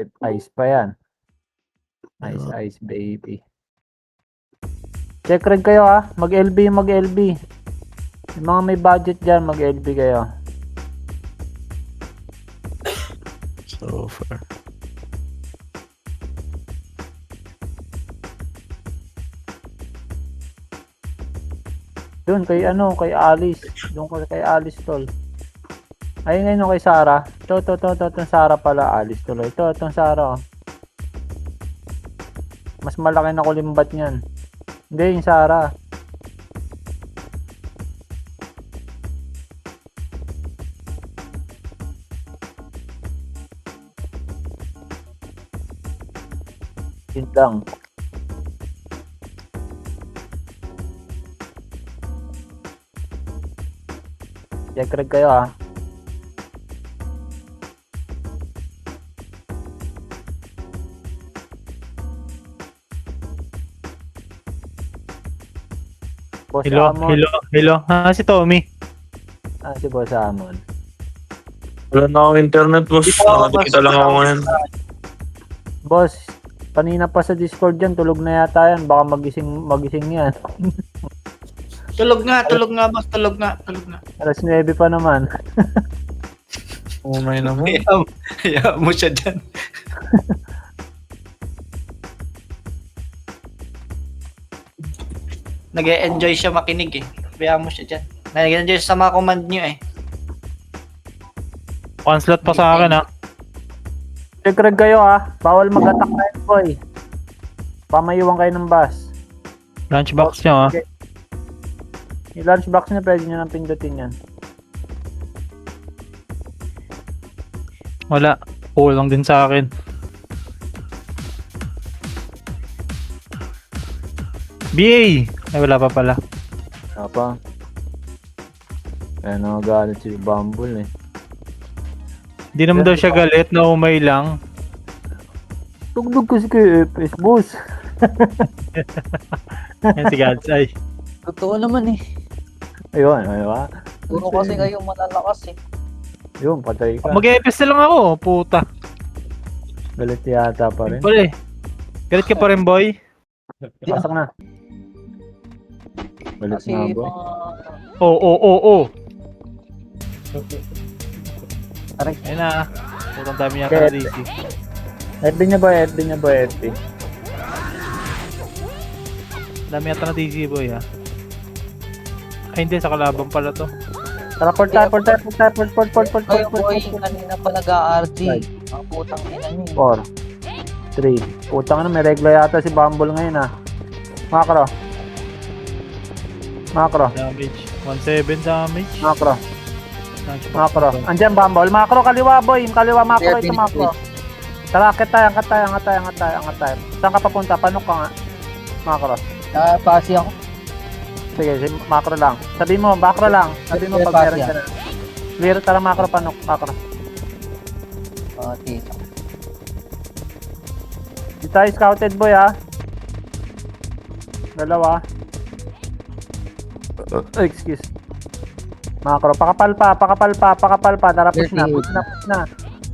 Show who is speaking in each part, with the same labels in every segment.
Speaker 1: Ice pa yan. Ice baby. Check red kayo ha. Mag-LB. Yung mga may budget dyan, mag-LB kayo.
Speaker 2: So far.
Speaker 1: Doon kay Alice. Doon kay Alice tol. Ayun ngayon kay Sarah. Ito, itong Sarah pala. Alice tuloy. Itong Sarah. Oh. Mas malaki na kulimbat niyan. Hindi, yung Sarah. Yun lang. Check red kayo ha. Boss Amon.
Speaker 3: Hello. Si Tommy.
Speaker 1: Si Boss Amon.
Speaker 2: Wala na akong internet, boss. Nakikita lang ako ngayon.
Speaker 1: Boss, kanina pa sa Discord dyan, tulog na yata yan. Baka magising yan.
Speaker 4: Tulog nga, boss. Tulog nga.
Speaker 1: Alas 9 pa naman.
Speaker 2: Umay naman.
Speaker 4: Hayaan mo siya dyan. Nag-e-enjoy siya makinig eh. Hayaan mo siya dyan. Nag-e-enjoy siya sa mga command niyo eh.
Speaker 3: One slot pa sa akin ha.
Speaker 1: Check red kayo ha. Bawal mag-attack na yun, boy. Pamayuan kayo ng bus.
Speaker 3: Lunchbox nyo ha.
Speaker 1: Okay. Yung lunchbox niya, pwede nyo nang pindutin yan.
Speaker 3: Wala. Kulang din sa akin. BA! Ay wala pa pala.
Speaker 1: Apa? Kaya nakagalit si Bumble eh.
Speaker 3: Hindi naman daw siya galit na umay lang.
Speaker 1: Tugtog kasi kay FS, boss.
Speaker 3: Yan si Gadsay.
Speaker 5: Totoo naman eh.
Speaker 1: Ayun, ba?
Speaker 5: Puro kasi kayo malalakas eh.
Speaker 1: Yun, patay ka.
Speaker 3: Mag-EPS na lang ako, puta.
Speaker 1: Galit yata pa rin.
Speaker 3: Pala eh. Galit ka pa rin, boy?
Speaker 1: Pasok na. Galit
Speaker 5: Kasi
Speaker 1: na, boy.
Speaker 5: mga...
Speaker 3: Oo.
Speaker 5: Aray,
Speaker 3: Ayun na. Putang dami niya ka DC.
Speaker 1: FB niya, boy, FB.
Speaker 3: Dami yata na DC, boy ha. Ay hindi, sa kalaban pala to.
Speaker 1: Tara, port tayo.
Speaker 5: kayo boy, kanina pa nag-RG. Ang putang ina nyo.
Speaker 1: 4, 3. Putang na, may regla yata si Bumble ngayon ah. Macro.
Speaker 3: Damage. 1.7 damage.
Speaker 1: Macro.
Speaker 3: Lunchbox.
Speaker 1: Andyan Bumble. Macro, kaliwa boy. Kaliwa macro ito macro. Tara, angat tayo. Saan ka papunta? Panok ka nga. Macro.
Speaker 5: Pasi ako.
Speaker 1: Sige, macro lang. Sabi mo, macro lang. Sabi mo pag meron ka na. Clear, tara macro, panok. Macro.
Speaker 5: Tita.
Speaker 1: Di tayo scouted boy ha. Dalawa. Excuse. Macro, pakapal pa. Tara,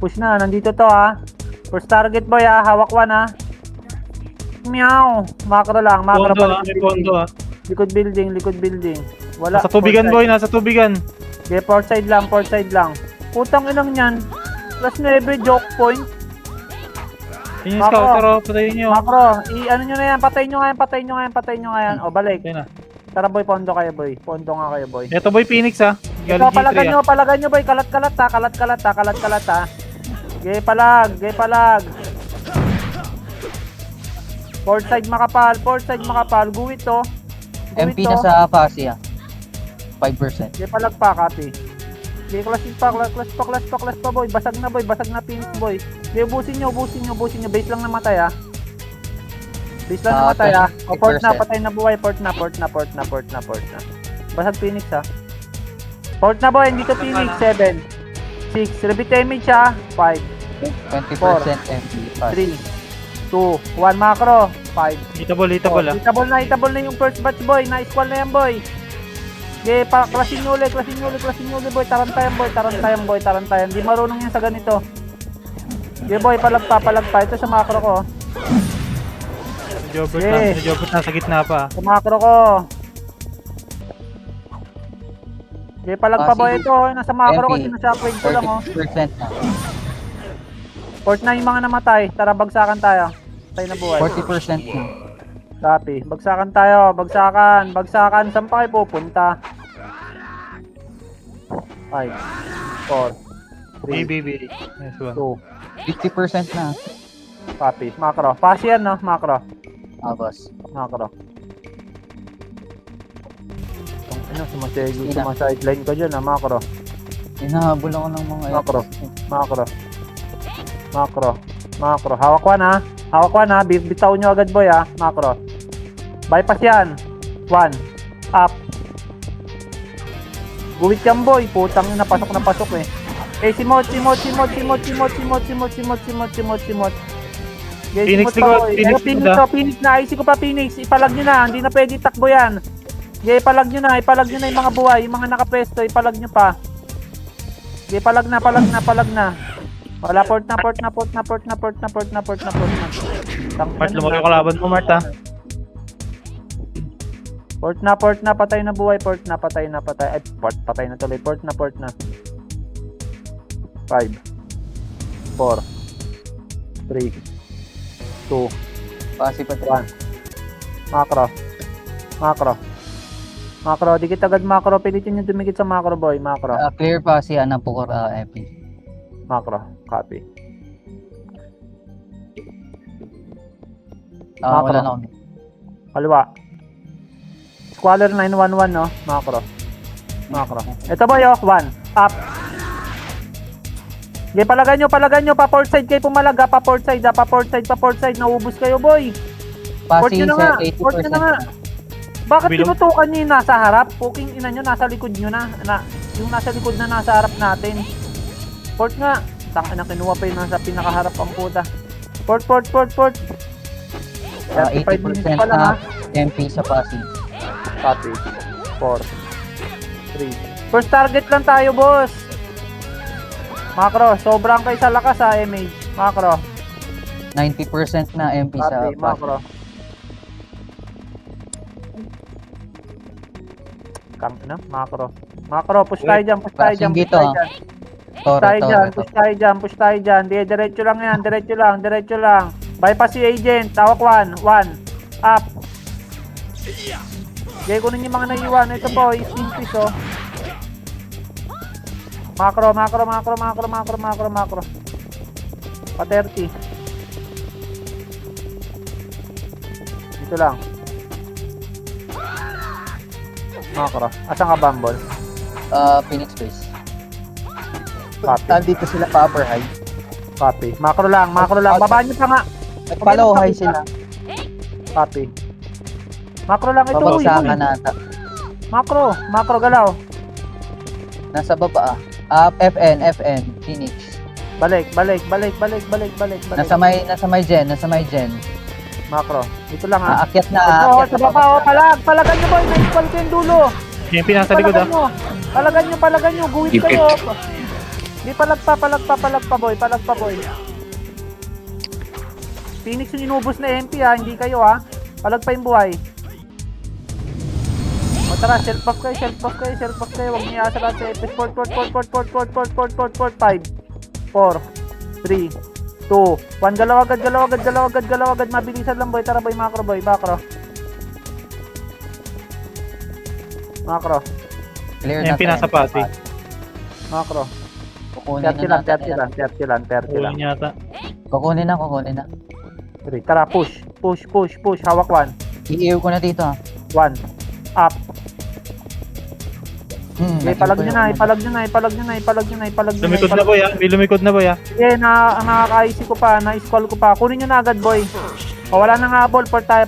Speaker 1: push na. Nandito to ha. First target boy ha. Hawak 1 ha. Meow. Macro lang. Macro
Speaker 3: Pondo
Speaker 1: pa.
Speaker 3: ha, may pondo ha.
Speaker 1: Likod building. Wala.
Speaker 3: Nasa tubigan, boy, nasa tubigan.
Speaker 1: Okay, port side lang. Putang inang yan. Plus 9, joke point.
Speaker 3: Yun yung scouter oh, patayin nyo.
Speaker 1: Macro, ano nyo na yan, patayin nyo nga yan. O, balik.
Speaker 3: Ayun na.
Speaker 1: Tara boy, pondo kayo boy. Pondo nga kayo boy.
Speaker 3: Ito boy, Phoenix ha.
Speaker 1: Ito,
Speaker 3: Galing G3 ha.
Speaker 1: palagan nyo boy. Kalat-kalat ha. Gay palag. Port side makapal. Guwit to.
Speaker 5: MP na sa Pasi ah. 5%.
Speaker 1: Gay palag pa, Kati. Gay clash pa boy. Basag na Phoenix boy. Gay, ubusin nyo. Base lang namatay ha. O, port na, patay na buhay. Port na. Basag Phoenix ha. Port na boy, dito Phoenix. 7, 6, repeat damage ha. 5,
Speaker 5: 20% MP.
Speaker 1: 3, 2, 1 macro. 5.
Speaker 3: Hitable ha.
Speaker 1: Hitable na yung first batch boy. Nice call na yan boy. Okay, klasin nyo ulit boy. Tarantayan boy. Di marunong yan sa ganito. Sige boy, palag pa. Ito sa macro ko.
Speaker 3: Jobert
Speaker 1: Yeah.
Speaker 3: na. Jobert na sa gitna pa.
Speaker 1: Sa macro ko. Sige, palag pa boy ito. Nasa macro ko,
Speaker 5: MP.
Speaker 1: sinashockwave ko lang oh.
Speaker 5: 40% na.
Speaker 1: Port na yung mga namatay. Tara, bagsakan tayo. Tayo na buhay.
Speaker 5: 40% na.
Speaker 1: Copy. Bagsakan tayo. Bagsakan. Saan pa kayo pupunta? 5, 4, 3,
Speaker 3: BBB. Nice one.
Speaker 1: 2.
Speaker 5: 50% na.
Speaker 1: Copy. Macro. Pass yan, no? Macro.
Speaker 5: Boss.
Speaker 1: Macro. Ano, sumasideline ko dyan, ha? Macro.
Speaker 5: Hinahabol ako ng mga
Speaker 1: Macro. Hawak one, ha? Bitaw nyo agad, boy, ha? Macro. Bypass yan. 1. Up. Guwit yan, boy. Putang na pasok eh. Eh, simot.
Speaker 3: Phoenix likod,
Speaker 1: Phoenix na. IC ko pa, Phoenix. Ipalag nyo na. Hindi na pwede takbo yan. Okay, ipalag nyo na yung mga buhay. Yung mga nakapresto, ipalag nyo pa. Okay, palag na. Wala, port na.
Speaker 3: Mart, lumaki yung kalaban mo, Mart, ha?
Speaker 1: Port na, patay na buhay, patay. Ay, patay na tuloy, port na. 5, 4, 3, 2,
Speaker 5: Pasi pa
Speaker 1: 1. Macro, dikit agad macro, pilitin yung dumikit sa macro boy, macro.
Speaker 5: Clear pasi, anang pukor, MP.
Speaker 1: Macro, copy.
Speaker 5: Wala na ako.
Speaker 1: Kaliwa. Squaller 911, no? Macro. Ito boy, 1. Up. Okay, palagan nyo, pa port side kayo pumalaga, pa port side, naubos kayo boy. Port
Speaker 5: Pasi
Speaker 1: nyo
Speaker 5: sa
Speaker 1: na nga.
Speaker 5: 80%.
Speaker 1: Bakit
Speaker 3: Bilog.
Speaker 1: tinutukan nyo yung nasa harap? Puking ina nyo, nasa likod nyo na. Yung nasa likod na nasa harap natin. Port nga. Tangina, kinuha pa yung nasa pinakaharap ang puta. Port. 35 minutes
Speaker 5: 80%
Speaker 1: pa lang, ha?
Speaker 5: na MP sa pasi.
Speaker 1: Copy. 4, 3. First target lang tayo, boss. Macro, sobrang kayo sa lakas, ha, MH. Macro.
Speaker 5: 90% na MP sa
Speaker 1: Copy,
Speaker 5: pasi.
Speaker 1: macro. Macro, push tayo dyan.
Speaker 5: Push tayo
Speaker 1: dyan. Diretso lang yan, diretso lang. Bypass si agent, tawak 1, up. Okay, kunin yung mga naiwan. Ito po, is oh. Macro. Pa 30. Dito lang. Macro. Asan ka, Bumble?
Speaker 5: Phoenix Base.
Speaker 1: Copy.
Speaker 5: Nandito sila pa upper high.
Speaker 1: Copy. Macro lang. Baba nyo pa nga.
Speaker 5: Nagpalow high sila.
Speaker 1: Copy. Macro lang ito.
Speaker 5: Babagsakan nata.
Speaker 1: Macro galaw.
Speaker 5: Nasa baba. FN. Phoenix.
Speaker 1: Balik.
Speaker 5: Nasa may gen.
Speaker 1: Macro. Dito lang, ha.
Speaker 5: Aakyat na.
Speaker 1: Oh, sa baba, oh. Palagan nyo, boy. Na-equal ko yung dulo.
Speaker 3: Yung pinasa likod, ha?
Speaker 1: Palagan nyo. Guwit kayo. Di palag pa, boy. Phoenix yung inubos na MP, ha. Hindi kayo, ha. Palag pa yung buhay. O tara, self-buff kayo. Huwag niya sa lahat sa FS. Port. 5, 4, 3, 2, 1. Galaw agad. Mabilisan lang, boy. Tara, boy. Macro.
Speaker 5: Clear na.
Speaker 3: Yung pinasa pati.
Speaker 1: Macro.
Speaker 5: Kukunin
Speaker 1: 30 lang.
Speaker 3: Kunin yata.
Speaker 5: Kukunin na.
Speaker 1: Tara, push. Hawak 1.
Speaker 5: I-ew ko na dito, ha.
Speaker 1: 1. Up. Ipalag nyo na.
Speaker 3: Lumikod na, boy, ha? May lumikod na, boy, ha?
Speaker 1: Sige, nakaka-IC ko pa, na-scroll ko pa. Kunin nyo na agad, boy. O, wala na nga, ball. Port na.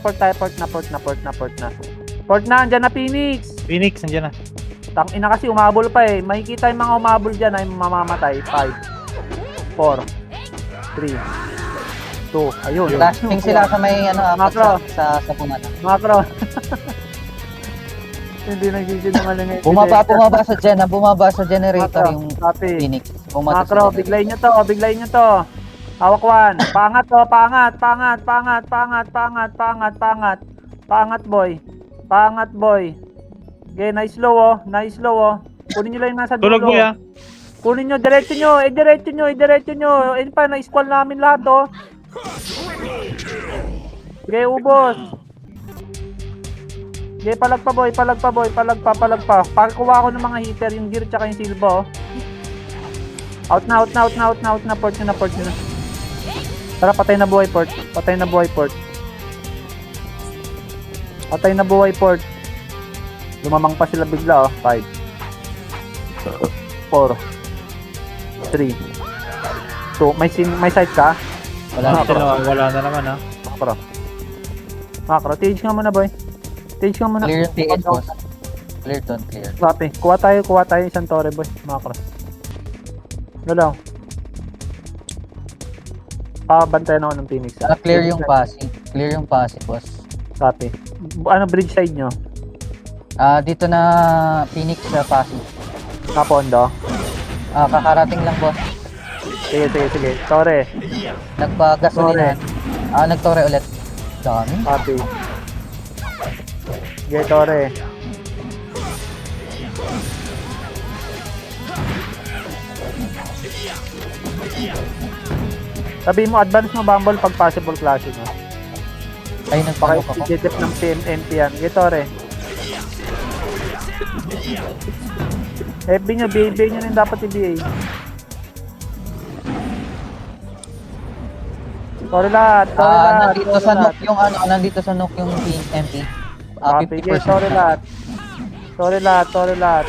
Speaker 1: Port na, andyan na, Phoenix.
Speaker 3: Phoenix, nandiyan na.
Speaker 1: Tangina kasi, umabol pa eh. Makikita yung mga umabol dyan ay mamamatay. 5, 4, 3, 2. Ayun.
Speaker 5: Flashing sila sa may
Speaker 1: Macro.
Speaker 5: sa punan.
Speaker 1: Macro. Hindi nagsisinungaling ngayon.
Speaker 5: Bumaba sa generator
Speaker 1: Macro,
Speaker 5: yung
Speaker 1: copy.
Speaker 5: Phoenix. Bumaba sa
Speaker 1: Macro,
Speaker 5: generator.
Speaker 1: biglayin nyo to. Hawak 1. Paangat to, paangat, paangat, paangat, paangat, paangat, paangat, paangat. Paangat boy. Paangat boy. Okay, nice low oh, nice low oh. Kunin nyo lang yung nasa dulo.
Speaker 3: Tulog boy ah.
Speaker 1: Kunin nyo, diretso nyo, diretso nyo, diretso nyo. Eh pa, na-squall namin lahat oh. Okay, ubos. Okay, palag pa boy, palag pa boy, palag pa, palag pa. Pagkuha ko ng mga hitter, yung gear tsaka yung silbo oh. Out na, out na, out na, out na, out na, port nyo na, port nyo na. Tara, patay na buhay port. Patay na buhay port. Patay na buhay port. Lumamang pa sila bigla oh. 5 4 3 2 may sight ka?
Speaker 5: Wala na.
Speaker 3: Wala na naman ah.
Speaker 1: Macro. Macro, tage nga muna boy. Tage nga muna.
Speaker 5: Clear yung TS, boss. Clear ton, clear.
Speaker 1: Copy. Kuha tayo isang tore boy. Macro. Galaw. Bantayan ako ng Phoenix.
Speaker 5: Clear yung passing. Clear yung passing, boss.
Speaker 1: Copy. Ano bridge side nyo?
Speaker 5: Dito na Phoenix sa passing.
Speaker 1: Napondo?
Speaker 5: Kakarating lang, boss.
Speaker 1: Sige. Tore.
Speaker 5: Nagpa-gasolinahan. Nagtore ulit. Dami.
Speaker 1: Copy. Sige, tore. Sabi mo, advance mo Bumble pag possible clashing mo.
Speaker 5: Ay, nagpakalok ako.
Speaker 1: Pakitip ng PMNP yan. Sige, tore. FB nyo, BA nyo rin dapat i-BA. Tore lahat, tore lahat.
Speaker 5: Nandito sa nook yung nandito sa nook yung MP. 50%.
Speaker 1: Tore lahat. Tore lahat, tore lahat.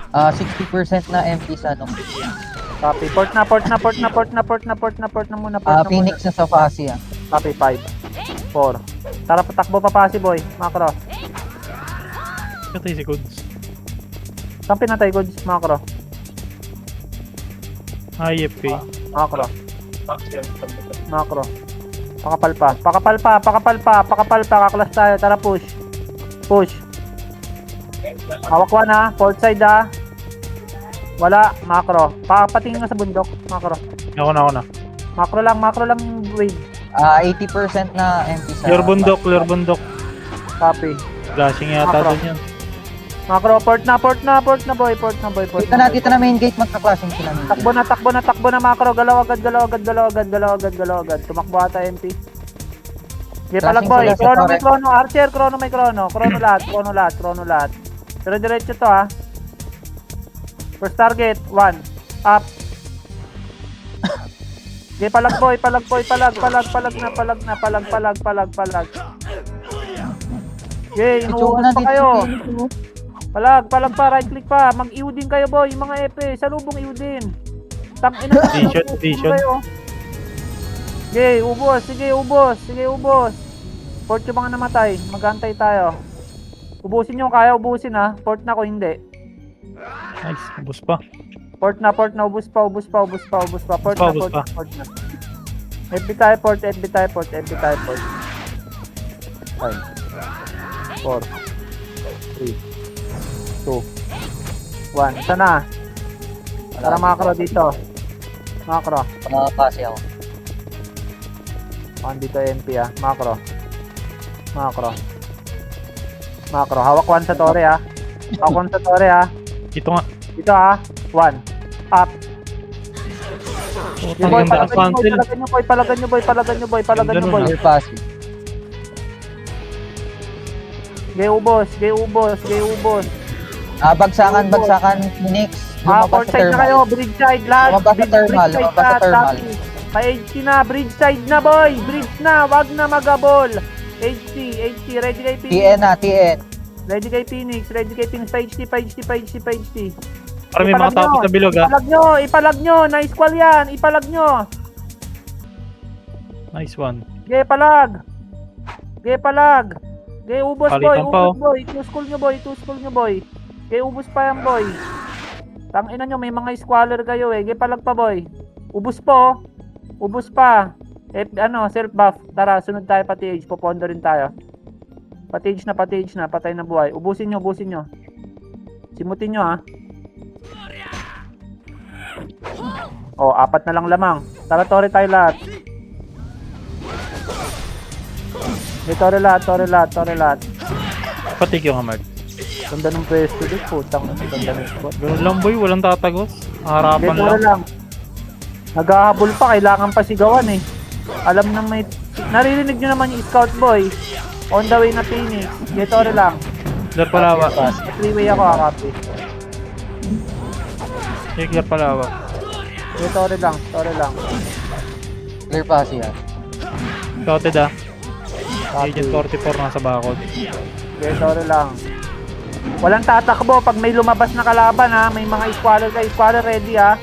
Speaker 5: Ah, 60% na MP sa nook.
Speaker 1: Copy. Port na muna.
Speaker 5: Phoenix na sa Fasi ah.
Speaker 1: Copy, 5 4. Tara, patakbo pa si boy. Macro.
Speaker 3: Patay si Kuds.
Speaker 1: Saan pinatay ko? Macro.
Speaker 3: IFK.
Speaker 1: Macro. Pakapal pa. Kaklas tayo. Tara, push. Hawak 1 ha. Port side ha. Wala. Macro. Patingin nga sa bundok. Macro.
Speaker 3: Ako na.
Speaker 1: Macro lang wave.
Speaker 5: 80% na MP sa
Speaker 3: Clear bundok.
Speaker 1: Copy.
Speaker 3: Flashing yata
Speaker 1: Macro.
Speaker 3: dun yan.
Speaker 1: Macro, port na boy.
Speaker 5: Dito na main gate magka-flashing sila.
Speaker 1: Takbo na Macro. Galaw agad. Tumakbo ata MP. Okay, palag boy.
Speaker 5: Flashing sila sa
Speaker 1: Chrono, Archer, may Chrono. Chrono lahat. Pero diretso to ha. First target, 1. Up. Okay, palag boy. Palag na. Okay, inuubos pa kayo. Palag pa, right click pa. Mag-EO din kayo boy, yung mga epe. Salubong EO din. Tangina na.
Speaker 3: Vision.
Speaker 1: Sige, ubos. Port yung mga namatay. Magantay tayo. Ubusin nyo kaya, ha. Port na ko hindi.
Speaker 3: Nice, ubos pa.
Speaker 1: Port na, ubos pa. Port na. FB tayo port. 5 4 3 2 1. Sana. Tara Macro dito. Macro.
Speaker 5: Pasi ako.
Speaker 1: Dito MP ah. Macro. Hawak 1 sa tore ah.
Speaker 3: Dito nga.
Speaker 1: Dito ah. 1. Up.
Speaker 3: Putang ganda ng cancel.
Speaker 1: Palagan nyo boy.
Speaker 5: Clear Fasi.
Speaker 1: Gay ubos.
Speaker 5: Bagsakan Phoenix.
Speaker 1: Port side na kayo, bridge side lahat.
Speaker 5: Lumabas sa thermal.
Speaker 1: Pa-HT na, bridge side na boy. Bridge na, wag na magabol. HT, ready kay Phoenix.
Speaker 5: TN.
Speaker 1: Ready kay Phoenix, pa HT.
Speaker 3: Para may mga tapos na bilog ha.
Speaker 1: Ipalag nyo, nice call yan, ipalag nyo.
Speaker 3: Nice one.
Speaker 1: Gay palag. Gay ubos
Speaker 3: Palitan pa,
Speaker 1: boy, two-school nyo boy. Gay ubos pa yan boy. Tangina nyo, may mga squaller kayo eh. Gay palag pa boy. Ubos pa. Self buff. Tara, sunod tayo pati age. Popondo rin tayo. Patage na, patay na buhay. Ubusin nyo. Simutin nyo, ha. Oh, 4 na lang lamang. Tara, Tore tayo lahat. Tore lahat.
Speaker 3: Patik yung Amard.
Speaker 1: Ganda ng pwesto dito, putang na ganda ng spot.
Speaker 3: Ganun lang boy, walang tatagos. Harapan
Speaker 1: Tore
Speaker 3: lang.
Speaker 1: lang. Naghahabol pa, kailangan pa sigawan eh. Alam na may... Naririnig nyo naman yung scout boy. On the way na Phoenix. Tore lang.
Speaker 3: Clear palawa.
Speaker 1: Freeway ako, copy.
Speaker 3: Clear palawa.
Speaker 1: Tore lang.
Speaker 5: Clear pass yan.
Speaker 3: Scouted ah.
Speaker 1: Copy.
Speaker 3: Agent 44 nasa bakod.
Speaker 1: Tore lang. Walang tatakbo pag may lumabas na kalaban ha. May mga squaller ka. Squaller ready ha.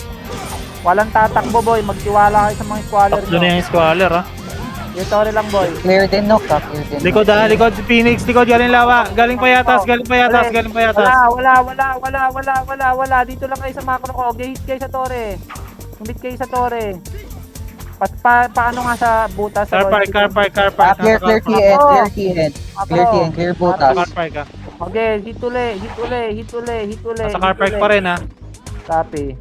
Speaker 1: Walang tatakbo boy. Magtiwala kayo sa mga squaller
Speaker 3: Doon na
Speaker 1: nyo.
Speaker 3: yung squaller ah.
Speaker 1: Tore lang boy.
Speaker 5: Clear din, no? Clear din.
Speaker 3: Likod ah, likod Phoenix, likod galing lawa. Galing payatas.
Speaker 1: Wala. Dito lang kayo sa macro ko. Hit kayo sa Tore. Sumit kayo sa Tore. Paano nga sa butas?
Speaker 3: Car park.
Speaker 5: Clear TN. Clear butas.
Speaker 3: Car park ah.
Speaker 1: Okay, hit uli.
Speaker 3: Nasa car park pa rin ah.
Speaker 1: Copy.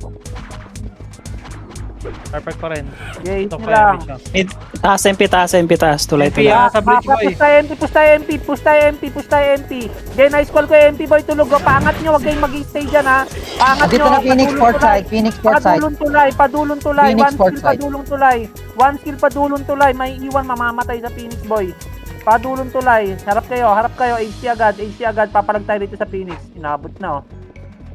Speaker 3: Car park pa rin.
Speaker 1: Okay, hit
Speaker 3: Ito
Speaker 1: nyo
Speaker 3: pa
Speaker 1: lang.
Speaker 3: yung
Speaker 6: Taas, MP, taas. Tulay.
Speaker 3: Sa bridge boy.
Speaker 1: Push tayo MP. Okay, nice call ko MP boy, tulog ko. Paangat nyo, huwag kayong mag-stay dyan ha. Paangat
Speaker 5: Dito
Speaker 1: nyo.
Speaker 5: na Phoenix port side.
Speaker 1: Padulong tulay.
Speaker 5: Phoenix port side.
Speaker 1: One skill padulong tulay. May iwan, mamamatay sa Phoenix boy. Padulong tulay. Harap kayo. HC agad. Papalag tayo dito sa Phoenix. Inabot na oh.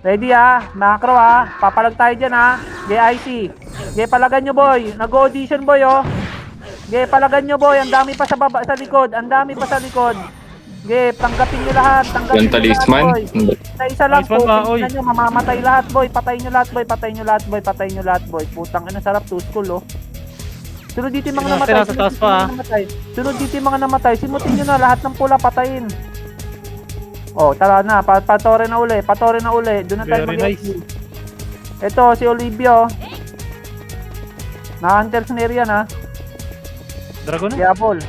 Speaker 1: Ready ha? Macro ha? Papalag tayo dyan ha? GIC. Palagan nyo boy. Nag-audition boy oh. Palagan nyo boy. Ang dami pa sa baba, sa likod. Tanggapin nyo lahat.
Speaker 7: Yung talisman.
Speaker 1: Boy. Sa isa lang po.
Speaker 3: Talisman ba, oy?
Speaker 1: Tingnan nyo, mamamatay lahat boy. Patay nyo lahat boy. Putang ina, sarap to school oh. Sunod dito yung mga namatay.
Speaker 3: Nasa taas pa,
Speaker 1: Sunod dito yung mga namatay. Simutin nyo na lahat ng pula patayin. Oh, tara na. Patore na uli. Doon na tayo
Speaker 3: Very nice.
Speaker 1: Ito, si Olivia. Na-hunter snare yan ha.
Speaker 3: Dragon na.
Speaker 1: Diabol.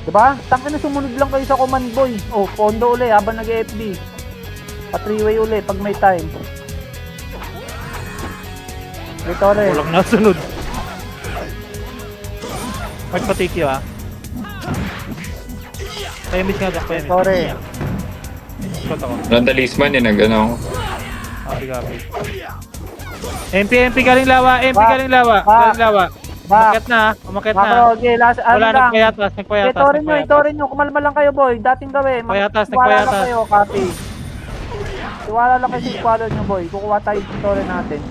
Speaker 1: Diba? Tangin na sumunod lang kayo sa command boy. Oh, pondo uli habang nag-FB. Pa-3-way uli pag may time. Tore.
Speaker 3: Walang nasunod. Magpatik yun ah. Payamit nga dyan.
Speaker 1: Tore.
Speaker 3: Shot ako.
Speaker 7: Walang talisman yun, nag-ano.
Speaker 3: Copy. MP galing lawa.
Speaker 1: Back.
Speaker 3: Umakit
Speaker 1: Macro,
Speaker 3: na.
Speaker 1: okay, last,
Speaker 3: Wala,
Speaker 1: lang.
Speaker 3: nagpayatas.
Speaker 1: Itorin nyo, kumalma lang kayo boy. Dating gawin.
Speaker 3: Nagpayatas.
Speaker 1: Tiwala lang kayo, copy. Tiwala lang kayo sa squadron nyo boy. Kukuha tayo yung itorin natin.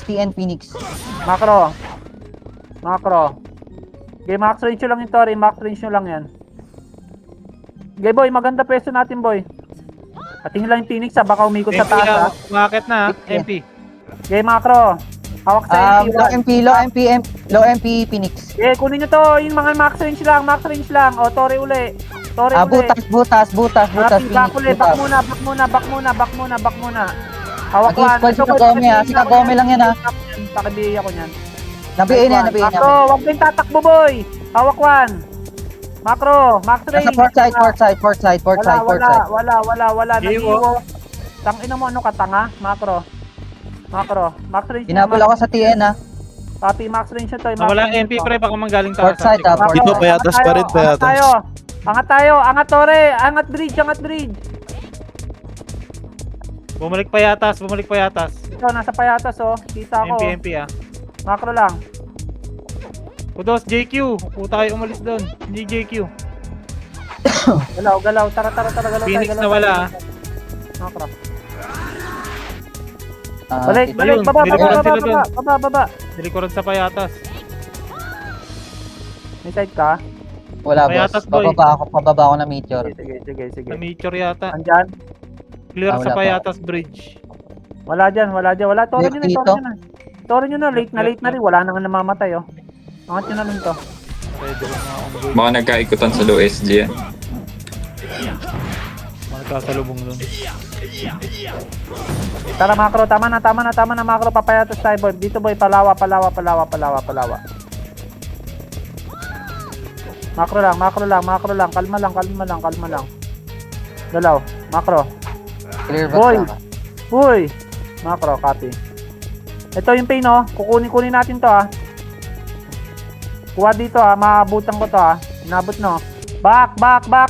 Speaker 5: TN Phoenix.
Speaker 1: Macro. Okay, max range nyo lang yung tori. Max range nyo lang yan. Okay boy, maganda pwesto natin boy. Atingin lang yung Phoenix ha, baka umikot sa taas ha.
Speaker 3: Umakit na MP.
Speaker 1: Okay, macro. Hawak sa MP1.
Speaker 5: Low MP Phoenix.
Speaker 1: Okay, kunin nyo to. Yung mga max range lang. O, Tori uli.
Speaker 5: Butas.
Speaker 1: Back uli. Back muna. Hawak
Speaker 5: Mag-i-squad si Kagome ha. Si Kagome lang yan ha.
Speaker 1: Pakibiya ko niyan.
Speaker 5: Nabihin na.
Speaker 1: Macro, huwag kayong tatakbo boy. Hawak one. Macro, max range.
Speaker 5: Nasa port side.
Speaker 1: Wala.
Speaker 3: Iwo.
Speaker 1: Nag-iwo. Tangina mo, ano ka, tanga? Macro. Max range.
Speaker 5: Hinabol ako sa TN ha.
Speaker 1: Copy, max range na to.
Speaker 3: Wala MP pre, baka manggaling
Speaker 5: Port side ha.
Speaker 1: Macro,
Speaker 2: Dito, payatas pa rin, payatas.
Speaker 1: Angat tayo. Angat Tore. Angat bridge.
Speaker 3: Bumalik payatas.
Speaker 1: Ito, nasa payatas oh. Kita ko.
Speaker 3: MP ah.
Speaker 1: Macro lang.
Speaker 3: Kudos, JQ. Puta kayo umalis doon. Hindi JQ.
Speaker 1: Galaw. Tara, galaw.
Speaker 3: Phoenix
Speaker 1: tayo,
Speaker 3: na wala ah.
Speaker 1: Macro. Balik.
Speaker 3: Ayun, nilikuran sila dun.
Speaker 1: Baba.
Speaker 3: Nilikuran sa payatas.
Speaker 1: May side ka?
Speaker 5: Wala
Speaker 3: Payatas,
Speaker 5: boss.
Speaker 3: boy.
Speaker 5: Pababa ako na meteor.
Speaker 1: Sige.
Speaker 3: Sa Meteor yata.
Speaker 1: Andyan?
Speaker 3: Clear
Speaker 5: wala
Speaker 3: sa
Speaker 5: pa.
Speaker 3: payatas bridge.
Speaker 1: Wala dyan. Tore nyo
Speaker 5: Dito?
Speaker 1: na. Tore nyo na. Late na rin. Wala nang namamatay oh. Angat nyo na lang to.
Speaker 3: Ready lang mga ongoing.
Speaker 7: Baka nagkaikutan sa low SG yan.
Speaker 3: Magkasalubong doon.
Speaker 1: Tara macro. Tama na macro. Papayatos tayo boy. Dito boy. Palawa. Macro lang, macro lang, macro lang. Kalma lang, kalma lang, kalma lang. Galaw, macro.
Speaker 5: Clear
Speaker 1: Boy.
Speaker 5: box lang.
Speaker 1: Uy! Macro, copy. Ito yung pain, oh. Kukunin natin to, ah. Kuha dito, ah. Maabutan ko to, ah. Inabot, no. Back.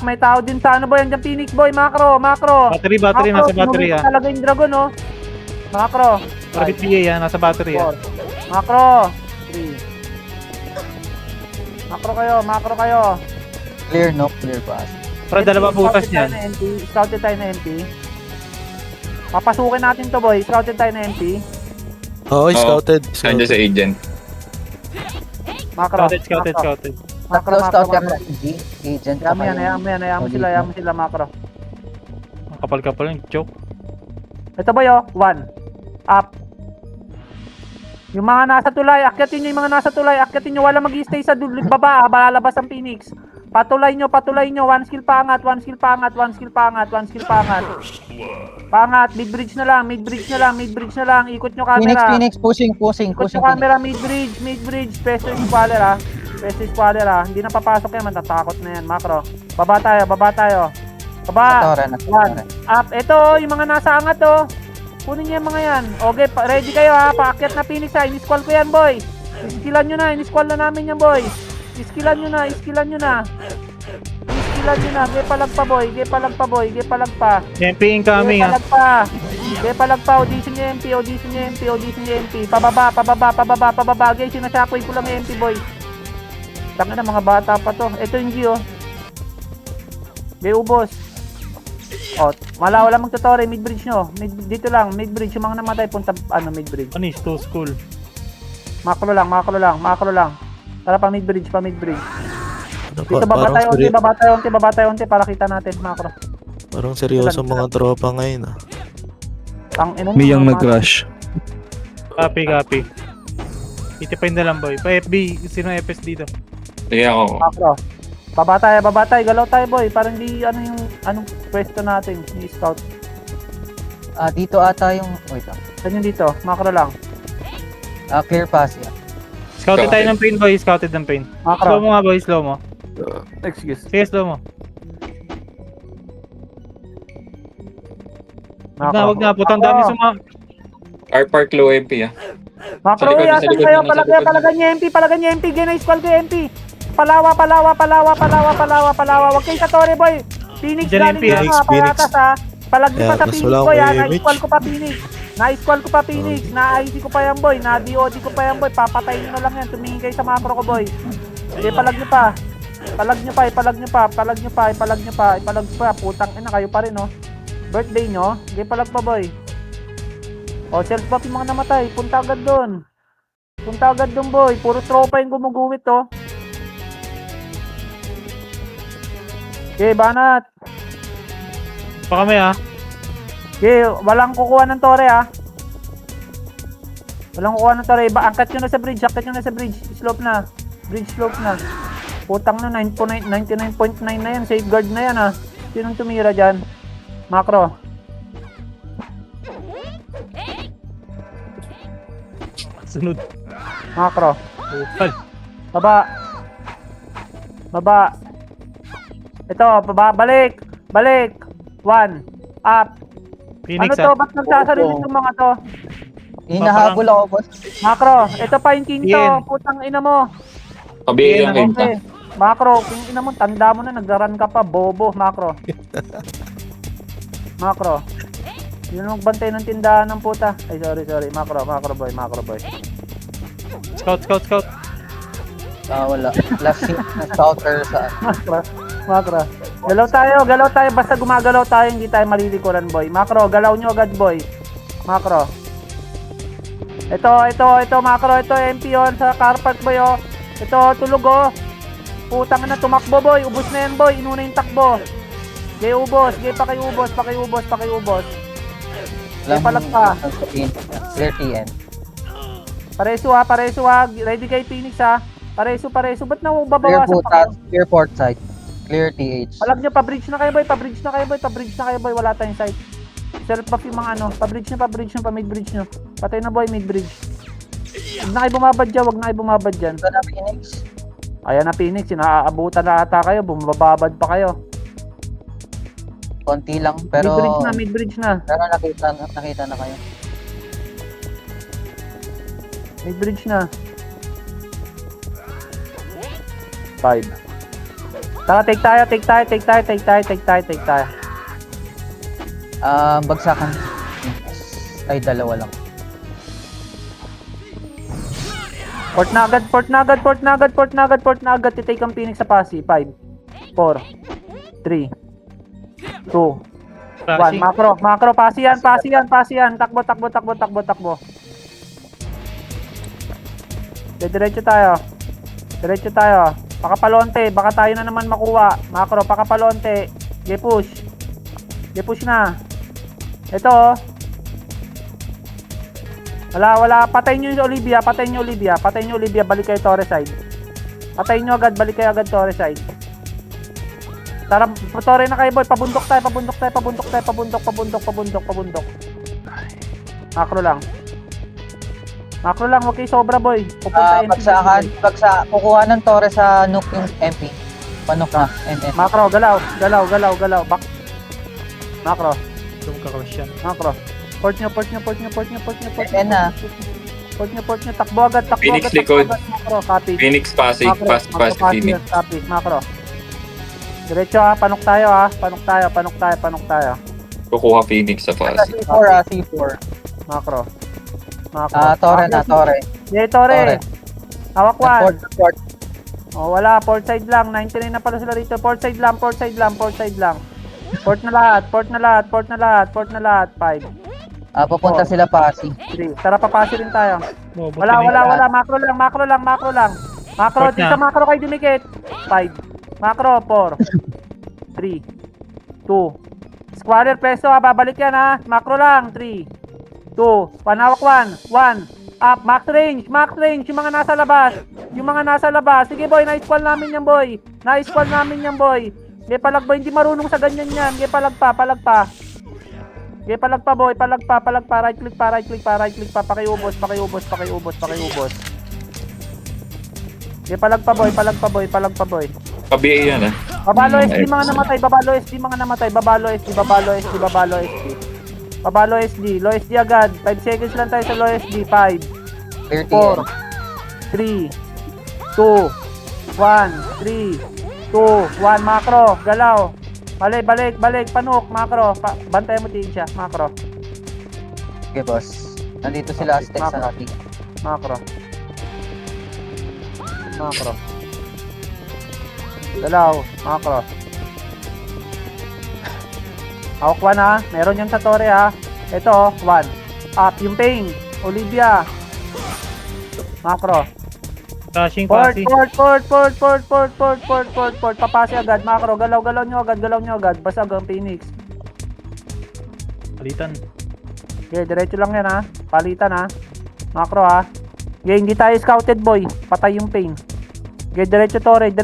Speaker 1: May tao din sa ano, boy. Andiyan Phoenix, boy. Macro.
Speaker 3: Battery, nasa battery
Speaker 1: sinunod
Speaker 3: ah.
Speaker 1: talaga yung dragon, oh. Macro.
Speaker 3: Rabbit PA ah, nasa battery ah.
Speaker 1: 4. Macro. 3. Macro kayo.
Speaker 5: Clear, no? Clear pass.
Speaker 3: Para dalawa butas niyan.
Speaker 1: Scouted tayo na NP. Papasukin natin to, boy. Scouted tayo na NP.
Speaker 8: Oo, scouted.
Speaker 7: Nandiyan sa agent.
Speaker 1: Macro.
Speaker 3: Scouted.
Speaker 1: Macro.
Speaker 5: Scout kami ng EG. Agent.
Speaker 1: Hayaan mo sila, macro.
Speaker 3: Ang kapal-kapal yung choke.
Speaker 1: Ito ba yo? 1. Up. Yung mga nasa tulay, akyatin nyo yung mga nasa tulay. Akyatin nyo, wala mag-stay sa baba. Balalabas ang Phoenix. Patulay nyo. 1 skill paangat. Paangat, mid-bridge na lang. Ikot nyo camera.
Speaker 5: Phoenix, pushing.
Speaker 1: Ikot nyo camera, mid-bridge. Peso squaller, ha. Hindi na papasok yan, matatakot na yan. Macro. Baba tayo. Baba.
Speaker 5: Natora.
Speaker 1: Up. Ito, yung mga nasa angat, oh. Kunin niyo yung mga yan. Okay, ready kayo, ha. Paakyat na Phoenix, ha. Inisquall ko yan, boy. Iskillan nyo na. Inisquall na namin yan, boy. Iskillan nyo na. Gay palag pa, boy. Gay palag pa.
Speaker 3: MP incoming ah.
Speaker 1: Gay palag pa. Audition nyo MP. Pababa. Gay, sinashockwave ko lang yung MP, boy. Tanga na, mga bata pa to. Ito yung G, oh. Gay, ubos. Oh, wala magtutore, mid-bridge nyo. Dito lang, mid-bridge. Yung mga namatay, punta, mid-bridge.
Speaker 3: Ano is to school?
Speaker 1: Macro lang. Tara pa mid-bridge. Dito baba tayo unti para kita natin, macro.
Speaker 8: Parang seryoso mga tropa ngayon ah.
Speaker 9: Miyang nag-rush.
Speaker 3: Copy. Itipain na lang boy. Pa FB, sino FS dito?
Speaker 7: Sige ako.
Speaker 1: Macro. Baba tayo. Galaw tayo, boy. Parang di, anong pwesto natin, ni scout.
Speaker 5: Dito ata yung... Wait lang.
Speaker 1: Saan yung dito? Macro lang.
Speaker 5: Clear pass, yeah.
Speaker 3: Scouted tayo ng pain boy,
Speaker 1: Macro.
Speaker 3: Slow mo nga boy, slow mo.
Speaker 1: Excuse.
Speaker 3: Sige, slow mo.
Speaker 1: Macro.
Speaker 3: Wag na, putang dami
Speaker 7: Park low MP ah.
Speaker 1: Macro,
Speaker 7: Sa likod,
Speaker 1: asan kayo?
Speaker 7: sa likod.
Speaker 1: Palagan niya MP. Gina-squall ko MP. Palawa. Huwag kayo sa tore, boy. Phoenix,
Speaker 3: Diyan
Speaker 1: galing
Speaker 3: MP,
Speaker 1: nyo mga palatas, ha. Palag nyo pa sa
Speaker 8: mas
Speaker 1: Phoenix,
Speaker 8: wala
Speaker 1: boy, ha.
Speaker 8: akong
Speaker 1: Na-squall ko pa, Phoenix. Na-ID ko pa yan, boy. Na-DOD ko pa yan, boy. Papatayin nyo na lang yan. Tumingin kayo sa macro ko, boy. Sige, palag nyo pa. Ipalag pa. Putang ina, kayo pa rin, oh. Birthday nyo. Sige, palag pa, boy. O, self-buff yung mga namatay. Punta agad doon, boy. Puro tropa yung gumuguwit, oh. Okay, banat.
Speaker 3: Pa kami ah.
Speaker 1: Okay, walang kukuha ng tore, ah. Angkat nyo na sa bridge. Slope na. Bridge slope na. Putang na, 99.9 na yan. Safeguard na yan, ah. Sinong tumira dyan? Macro.
Speaker 3: Sunod.
Speaker 1: Macro.
Speaker 3: Bukal.
Speaker 1: Baba. Ito, balik. 1. Up.
Speaker 3: Phoenix
Speaker 1: Ano to? Ba't nagsasalili itong mga to?
Speaker 5: Hinahabol ako, boss.
Speaker 1: Macro, ito pa yung king to.
Speaker 3: Ian.
Speaker 1: Putang ina mo.
Speaker 7: Kabilang kayo
Speaker 1: Okay. Macro, king ina mo. Tanda mo na, nagraran ka pa. Bobo, macro. Yun ang magbantay ng tindahan ng puta. Ay, sorry. Macro boy.
Speaker 3: Scout.
Speaker 5: Wala. Last hit na scouter sa...
Speaker 1: Macro. Galaw tayo. Basta gumagalaw tayo, hindi tayo malilikuran, boy. Macro, galaw nyo agad, boy. Macro. Ito, macro. Ito, MP on sa car park, boy, oh. Ito, tulog, oh. Putang na, tumakbo, boy. Ubus na yan, boy. Inuna yung takbo. Gay ubos. Pakiubos. Gay palag pa.
Speaker 5: Clear TN.
Speaker 1: Pareso, ha. Ready kay Phoenix, ha. Pareso. Ba't nababawasan pa kayo?
Speaker 5: Clear port side. Clear TH.
Speaker 1: Palag nyo, pa-bridge na kayo, boy. Wala tayong sight. Self-buff yung mga ano. Pa-bridge nyo, pa-mid-bridge nyo. Patay na, boy, mid-bridge. Huwag na kayo bumabad dyan.
Speaker 5: Ito na, Phoenix.
Speaker 1: Ayan na Phoenix, sinaabutan na ata kayo, bumababad pa kayo.
Speaker 5: Konti lang, pero...
Speaker 1: Mid-bridge na.
Speaker 5: Pero nakita na kayo.
Speaker 1: Mid-bridge na. 5. Tara, take tayo.
Speaker 5: Bagsakan. Ay, dalawa lang.
Speaker 1: Port na agad. Titake ang Phoenix sa Pasi. 5, 4, 3, 2, 1. Macro. Pasi yan. Takbo. Diretso tayo. Pakapalonte. Baka tayo na naman makuha. Macro, pakapalonte. Push na. Ito, oh. Wala. Patayin nyo yung Olivia. Balik kayo Torre side. Patayin nyo agad. Balik kayo agad Torre side. Tara, Torre na kayo boy. Pabundok tayo. Macro lang. Huwag kayo sobra boy.
Speaker 5: Kukuha ng Torre sa nuke yung MP. Panok na. NS.
Speaker 1: Macro, galaw. Back. Macro.
Speaker 3: Tumakaklash yan.
Speaker 1: Macro. Port nyo.
Speaker 5: Yan na.
Speaker 1: Port nyo. Takbo agad.
Speaker 7: Phoenix likod.
Speaker 1: Macro, copy.
Speaker 7: Phoenix passing. Pass Phoenix.
Speaker 1: Copy. Macro. Diretso ha. Panok tayo.
Speaker 7: Kukuha Phoenix sa passing.
Speaker 5: C4.
Speaker 1: Macro.
Speaker 5: Torre na.
Speaker 1: Yeah, Torre. Hawak one.
Speaker 5: Port.
Speaker 1: Oh, wala. Port side lang. 99 na pala sila rito. Port side lang. Port na lahat. 5,
Speaker 5: Papunta sila Pasi.
Speaker 1: 3. Tara, papasi rin tayo.
Speaker 3: Oh,
Speaker 1: Wala. Macro lang. Macro,
Speaker 3: Port
Speaker 1: di
Speaker 3: na.
Speaker 1: sa macro kayo dumikit. 5. Macro, 4. 3. 2. Squatter, peso ha. Babalik yan ha. Macro lang. 3. 2. Panawak 1. 1. Up. Max range. Yung mga nasa labas. Sige boy, na-squall namin yan boy. Sige, palag boy. Hindi marunong sa ganyan yan. Sige, palag pa. Sige, palag pa boy. Right click pa. Pakiubos. Sige, palag pa boy.
Speaker 7: Pa-BA yan
Speaker 1: Babalo SD mga namatay. Babalo SD. Low SD agad. 5 seconds lang tayo sa low SD. 5, 4, 3, 2, 1. Macro. Galaw. Balik. Panok. Macro. Bantayan mo din siya. Macro.
Speaker 5: Okay, boss. Nandito sila Aztec sa natin.
Speaker 1: Macro. Galaw. Macro. Hawak 1 ha. Meron yan sa Torre ha. Ito 1. Up. Yung pain. Olivia. Macro.
Speaker 3: Crashing
Speaker 1: Port.
Speaker 3: Pasi.
Speaker 1: Papasi agad. Macro. Galaw nyo agad. Basag ang Phoenix.
Speaker 3: Palitan.
Speaker 1: Okay, diretso lang yan ha. Palitan ha. Macro ha. Okay, hindi tayo scouted boy. Patay yung pain. Okay, diretso Torre.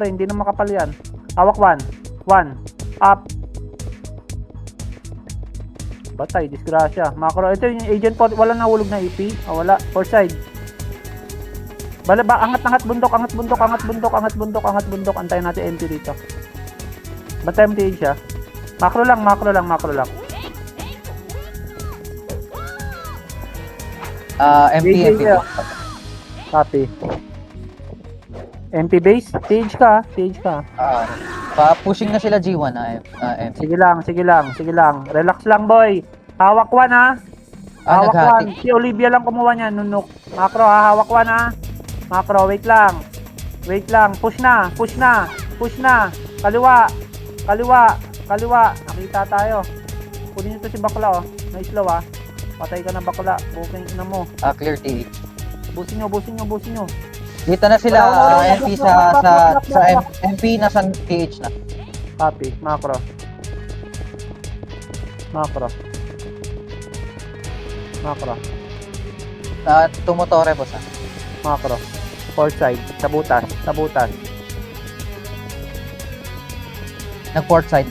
Speaker 1: Hindi na makapal yan. Hawak 1. Up. Batay, disgrasya. Macro, ito yung agent port. Wala nahulog na EP. Wala. Port side. Angat bundok. Antayin natin MP dito. Bantay mo din siya. Macro lang.
Speaker 5: MP.
Speaker 1: Copy. MP base? TH ka.
Speaker 5: Pushing na sila G1 MP.
Speaker 1: Sige lang. Relax lang boy. Hawak 1 ha. Hawak 1. Si Olivia lang kumuha niyan. Nunok. Macro ha. Hawak 1 ha. Macro, wait lang. Push na. Kaliwa. Nakita tayo. Kunin nyo to si Bakla oh. Nice low ha. Patay ka na Bakla. Booking na mo.
Speaker 5: Clear TH.
Speaker 1: Busin nyo.
Speaker 5: Dito na sila MP sa MP nasa TH na.
Speaker 1: Copy. Macro.
Speaker 5: Tumotore boss ha.
Speaker 1: Macro. Port side. Sabutas.
Speaker 5: Nag-port side.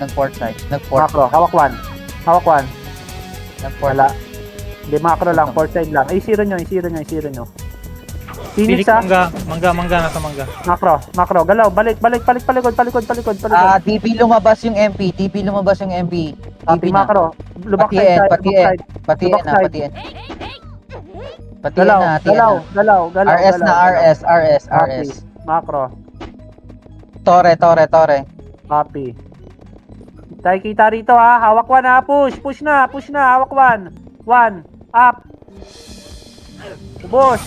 Speaker 1: Macro. Hawak 1.
Speaker 5: Nag-port.
Speaker 1: Wala. Hindi, macro lang. Port side lang. Ay, zero nyo. Phoenix
Speaker 3: Phoenix,
Speaker 1: ha.
Speaker 3: mangga, nasa mangga.
Speaker 1: Macro. Galaw. Balik. Palikod.
Speaker 5: TP lumabas yung MP. TP lumabas yung MP.
Speaker 1: Copy,
Speaker 5: TP na.
Speaker 1: macro. Lubak
Speaker 5: Patiin,
Speaker 1: side.
Speaker 5: patiin. Patiin
Speaker 1: Lubak
Speaker 5: na,
Speaker 1: side.
Speaker 5: patiin. Patiin na, patiin na.
Speaker 1: Galaw.
Speaker 5: RS na, RS.
Speaker 1: Copy. Macro.
Speaker 5: Tore.
Speaker 1: Copy. Tayo kita rito ha. Hawak 1 ha. Push na. Hawak 1. 1. Up. Ubos.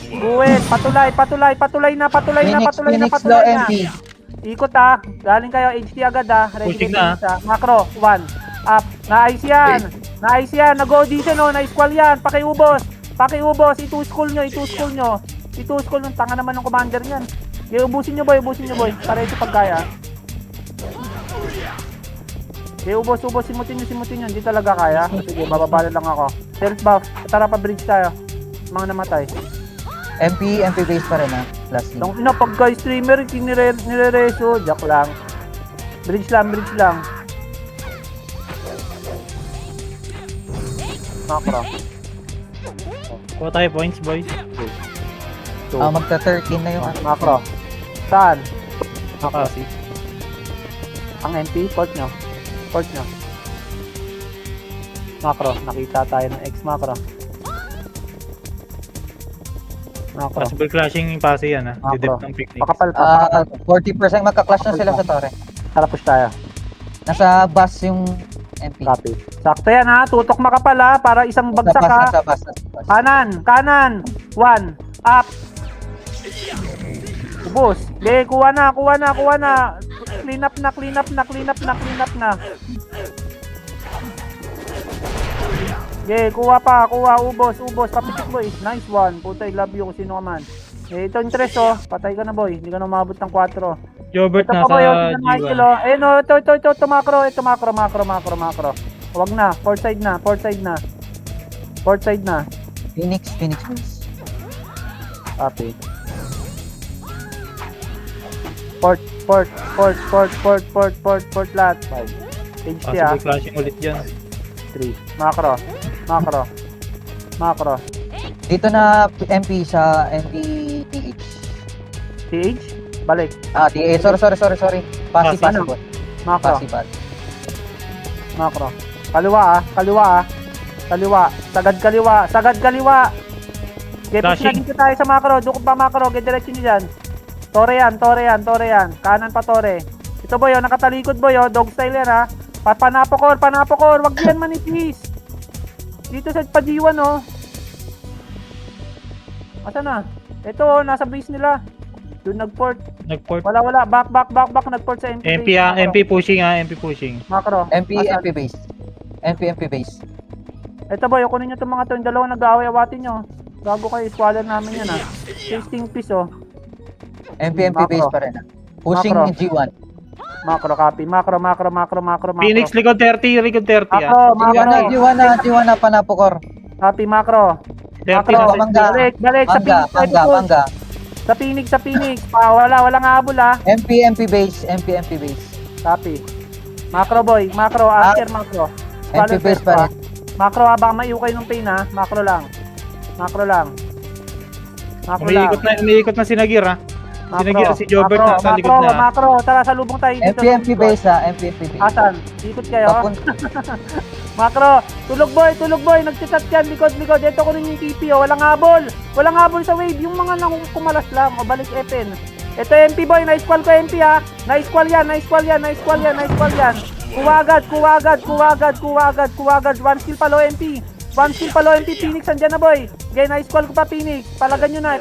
Speaker 1: Buwit. Patuloy na.
Speaker 5: Phoenix low MP.
Speaker 1: Ikot ha. Galing kayo HT agad ha. Ready
Speaker 3: Pushing na.
Speaker 1: Macro. 1. Up. Nice yan. Nag-audition o. Na-squall yan. Pakiubos. Ito-school nyo. Tanga naman ng commander niyan. Ubusin nyo boy. Para ito pagkaya. Ubos. Simutin nyo. Hindi talaga kaya. Sige, bababala lang ako. Self buff. Tara pa bridge tayo. Mga namatay.
Speaker 5: MP base pa rin ha. Last team.
Speaker 1: Nung pagka streamer, nire-reso. Jack lang. Bridge lang. Macro.
Speaker 3: Kuha tayo points, boy.
Speaker 5: Magta 13 na yung
Speaker 1: Macro. Saan?
Speaker 3: Kasi.
Speaker 1: Ang MP, port nyo. Macro, nakita tayo ng X macro.
Speaker 3: Possible clashing yung pase yan, ha?
Speaker 1: Macro.
Speaker 3: Didip ng picnic.
Speaker 1: Pakapal pa.
Speaker 5: 40% magka-clash na sila sa Tore.
Speaker 1: Tara, push tayo.
Speaker 5: Nasa bus yung MP.
Speaker 1: Copy. Sakto yan ha. Tutok makapal ha. Para isang bagsak ha.
Speaker 5: Nasa bus.
Speaker 1: Kanan. 1. Up. Ubos. Okay, kuha na. Clean up na. Okay, kuha pa. Ubos. Papitik boy. Nice one. Puta, I love you kung sino ka man. Eh, ito yung 3 oh. Patay ka na boy. Hindi ka na umabot ng 4.
Speaker 3: Jobert
Speaker 1: Ito
Speaker 3: nasa
Speaker 1: pa boy. Ito Michael
Speaker 3: G1.
Speaker 1: oh. Ayun oh. Ito macro. Huwag na. Port side na.
Speaker 5: Phoenix base.
Speaker 1: Copy. Port lahat. 5. HT ah.
Speaker 3: Possible clashing ulit dyan.
Speaker 1: 3. Macro.
Speaker 5: Dito na MP sa NPTH.
Speaker 1: TH. Balik.
Speaker 5: TH. Sorry. Passive.
Speaker 1: Macro. Kaliwa. Sagad kaliwa. Okay, push na
Speaker 3: Flashing.
Speaker 1: dito tayo sa macro. Dukot pa macro. Get diretso nyo dyan. Tore yan. Kanan pa Tore. Ito boy, nakatalikod boy, dog style yan ha. Panapokor. Wag yan manipis. Dito sa G1 oh. Asa na? Ito nasa base nila. Doon nag-port. Wala. Back. Nag-port sa MP.
Speaker 3: MP ha, MP pushing.
Speaker 1: Macro.
Speaker 5: MP
Speaker 1: Asan?
Speaker 5: base. MP base.
Speaker 1: Ito boy, kunin nyo itong mga to. Yung dalawa nag-aaway-awatin nyo. Gago kayo, squaller namin yan ha. Tasting piece oh.
Speaker 5: MP base pa rin ha. Pushing
Speaker 1: Macro.
Speaker 5: G1.
Speaker 1: Macro copy. Macro.
Speaker 3: Phoenix, likod 30 ha.
Speaker 5: G1 na panapokor.
Speaker 1: Copy macro.
Speaker 3: 30
Speaker 1: Macro.
Speaker 3: na.
Speaker 1: Balik sa Phoenix.
Speaker 5: Mangga.
Speaker 1: Sa Phoenix. Walang habol ha.
Speaker 5: MP base.
Speaker 1: Copy. Macro boy. After macro.
Speaker 5: MP base pa rin.
Speaker 1: Macro ha. Baka maiukay ng pain ha. Macro lang.
Speaker 3: Umiikot na si Nagir, ha. Sinagir si Jobert nasa likod na.
Speaker 1: Macro. Tara, salubong tayo dito.
Speaker 5: MP base ha. MP base.
Speaker 1: Asan? Ikot kayo. Macro, tulog boy, nagchat yan, likod. Ito ko rin yung TP, oh. Walang habol sa wave, yung mga kumalas lang, o balik Epen. Ito MP boy, na-squall ko MP ha. Na-squall yan. Kuha agad. 1 skill pa low MP. Phoenix, andyan na boy. Okay, na-squall ko pa Phoenix. Palagan nyo na.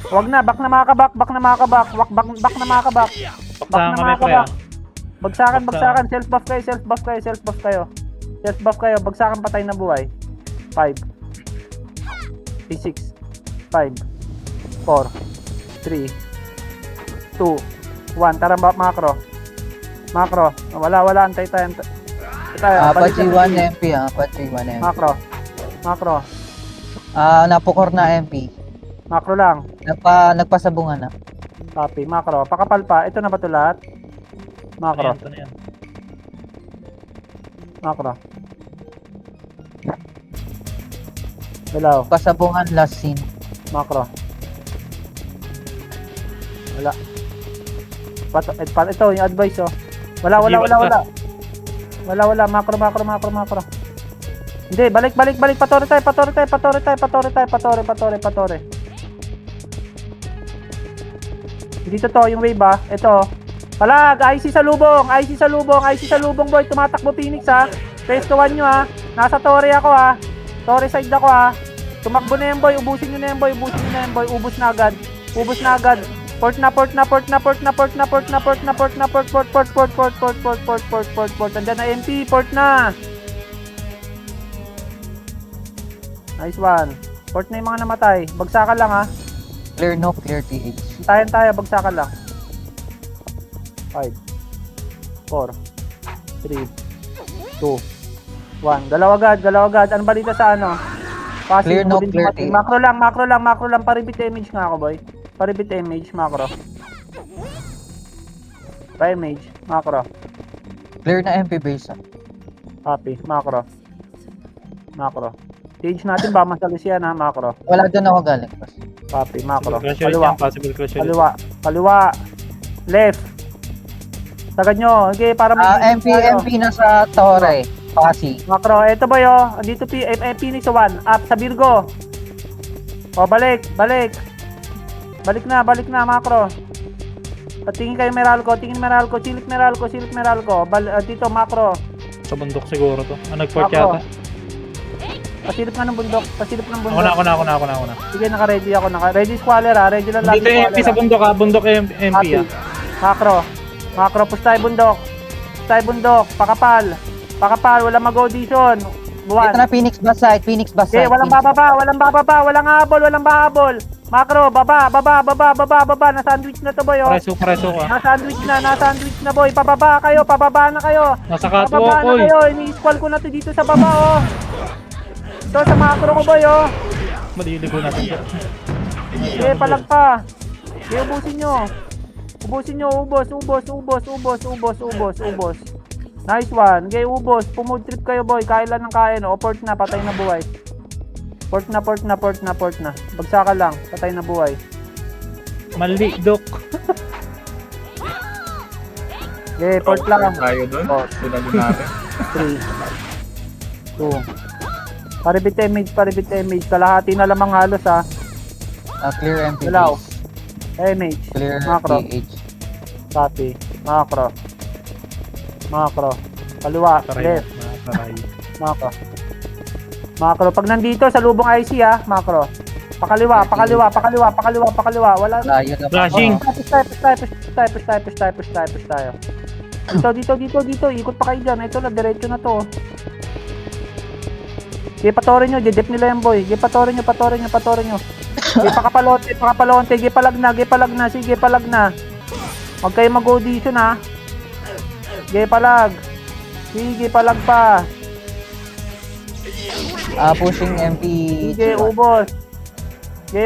Speaker 1: Huwag na, back na makakabak. Bagsakan. Self-buff kayo. Bagsakan patay na buhay. 5. 6. 5. 4. 3. 2. 1. Tara macro. Wala. Antay tayo.
Speaker 5: Apat G1 MP ha.
Speaker 1: Macro.
Speaker 5: Napokor na MP.
Speaker 1: Macro lang.
Speaker 5: Nagpasabungan na.
Speaker 1: Copy. Macro. Pakapal pa. Ito na ba ito lahat? Macro.
Speaker 3: Ayan.
Speaker 1: Macro. Hello.
Speaker 5: Kasabungan last scene.
Speaker 1: Macro. Wala. Ito, yung advice, oh. Wala. Macro. Hindi, balik. Patore tayo. Dito to, yung wave, ah. Ito. Palag, IC sa lubong, boy. Tumatakbo Phoenix, ha. Pesto 1 nyo, ha. Nasa Torre ako, ha. Torre side ako, ha. Tumakbo na yan, boy. Ubusin nyo na yan, boy. Ubus na agad. Port na. Andiyan na MP, port na. Nice one. Port na yung mga namatay. Bagsakan lang, ha.
Speaker 5: Clear no, clear TH.
Speaker 1: Tayo, bagsakan lang. 5, 4, 3, 2, 1. Galaw agad. Ano balita sa ano?
Speaker 5: Clear no, clear TH.
Speaker 1: Macro lang. Paribit image nga ako, boy. Paribit image, macro. Image, macro.
Speaker 5: Clear na MP base.
Speaker 1: Copy, macro. Stage natin ba masalis yan, ha, macro.
Speaker 5: Wala doon ako galing.
Speaker 1: Copy, macro.
Speaker 3: Possible crash ulit.
Speaker 1: Kaliwa. Left. Sagad nyo. Okay, para
Speaker 5: MP na sa Torre. Pasi.
Speaker 1: Macro, eto ba yo? Dito Phoenix 1. Up sa Virgo. O, balik. Balik na, macro. Tingin kayo Meralco. Silik Meralco. Dito, macro.
Speaker 3: Sa bundok siguro to. Nag-port
Speaker 1: Macro.
Speaker 3: yata.
Speaker 1: Pasilip ng bundok.
Speaker 3: Ako na.
Speaker 1: Sige, naka-ready ako. Ready squaller, ha. Ready lang lagi
Speaker 3: Dito yung MP sa bundok ha. Bundok yung MP ha.
Speaker 1: Macro, push tayo bundok. Pakapal, wala mag-audition. Buwan.
Speaker 5: Ito na Phoenix bus side.
Speaker 1: Okay, walang bababa, walang habol. Macro, baba. Na-sandwich na to, boy, oh.
Speaker 3: Preso ka.
Speaker 1: Na-sandwich na, boy. Pababa na kayo.
Speaker 3: Nasa catwalk, oy.
Speaker 1: Ini-squall ko na to dito sa baba, oh. Ito sa macro ko, boy, oh.
Speaker 3: Maliligo natin to.
Speaker 1: Okay, palag pa. Okay, ubusin nyo. Ubos. Nice one. Okay, ubos. Pumood trip kayo, boy. Kailan ng kain. O, port na. Patay na buhay. Port na. Bagsakan lang. Patay na buhay.
Speaker 3: Mali, Dok.
Speaker 1: Okay, port lang.
Speaker 7: Tayo doon.
Speaker 1: Port.
Speaker 7: Sinalo natin.
Speaker 1: 3, 2. Paribit image. Kalahati na lamang halos, ha.
Speaker 5: Clear MP
Speaker 1: Galaw.
Speaker 5: base.
Speaker 1: Image.
Speaker 5: Clear
Speaker 1: Macro.
Speaker 5: TH.
Speaker 1: Copy. Macro. Kaliwa.
Speaker 3: Taray.
Speaker 1: Left. Macro. Pag nandito sa lubong IC, ha. Macro. Pakaliwa. Wala.
Speaker 5: Layo na.
Speaker 3: Flashing.
Speaker 1: Push tayo. Dito. Ikot pa kayo dyan. Ito na. Diretso na to. Sige, patorin nyo. Didip nila yan, boy. Sige, patorin nyo. Sige, pakapalonte. Sige, palag na. Sige, palag na. Huwag kayo mag-audition, ha. Sige, palag pa.
Speaker 5: Pushing MP.
Speaker 1: Sige,